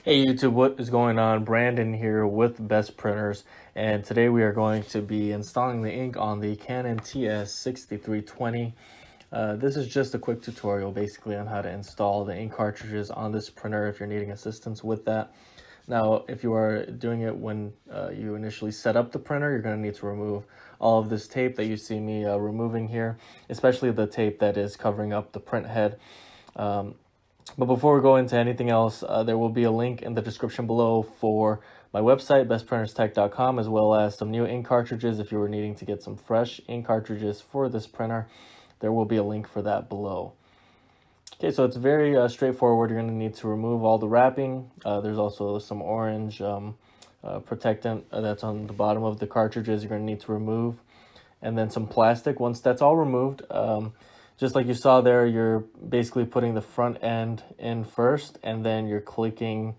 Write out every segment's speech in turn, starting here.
Hey YouTube, what is going on? Brandon here with Best Printers, and today we are going to be installing the ink on the Canon TS6320. This is just a quick tutorial basically on how to install the ink cartridges on this printer if you're needing assistance with that. Now, if you are doing it when you initially set up the printer, you're going to need to remove all of this tape that you see me removing here, especially the tape that is covering up the print head. But before we go into anything else, there will be a link in the description below for my website, bestprinterstech.com, as well as some new ink cartridges. If you were needing to get some fresh ink cartridges for this printer, there will be a link for that below. Okay, so it's very straightforward. You're going to need to remove all the wrapping. There's also some orange protectant that's on the bottom of the cartridges you're going to need to remove. And then some plastic. Once that's all removed, just like you saw there, you're basically putting the front end in first, and then you're clicking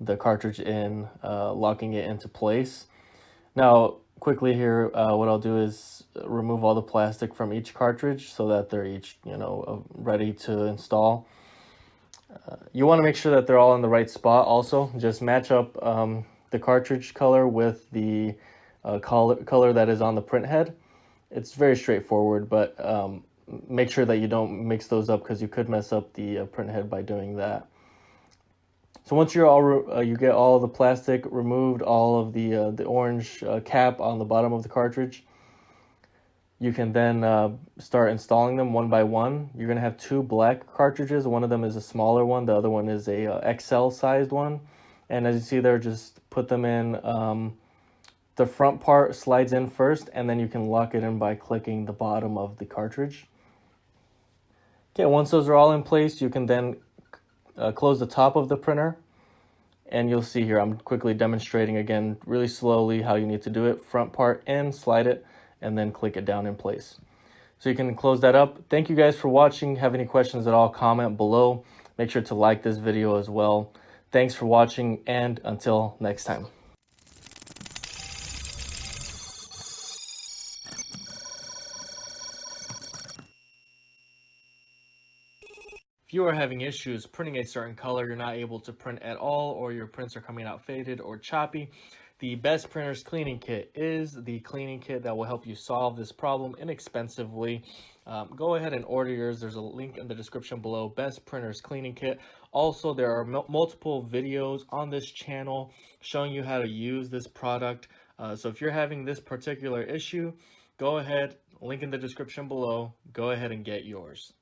the cartridge in, locking it into place. Now, quickly here, what I'll do is remove all the plastic from each cartridge so that they're each, ready to install. You want to make sure that they're all in the right spot also. Just match up the cartridge color with the color that is on the print head. It's very straightforward, but make sure that you don't mix those up because you could mess up the print head by doing that. So once you're all you get all the plastic removed, all of the orange cap on the bottom of the cartridge, you can then start installing them one by one. You're going to have two black cartridges. One of them is a smaller one. The other one is a XL sized one. And as you see there, just put them in. The front part slides in first, and then you can lock it in by clicking the bottom of the cartridge. Okay, once those are all in place, you can then close the top of the printer, and you'll see here I'm quickly demonstrating again really slowly how you need to do it. Front part in, slide it, and then click it down in place. So you can close that up. Thank you guys for watching. Have any questions at all, comment below. Make sure to like this video as well. Thanks for watching, and until next time. If you are having issues printing a certain color, you're not able to print at all, or your prints are coming out faded or choppy, the Best Printers Cleaning Kit is the cleaning kit that will help you solve this problem inexpensively. Go ahead and order yours. There's a link in the description below, Best Printers Cleaning Kit. Also, there are multiple videos on this channel showing you how to use this product. So if you're having this particular issue, go ahead, link in the description below, go ahead and get yours.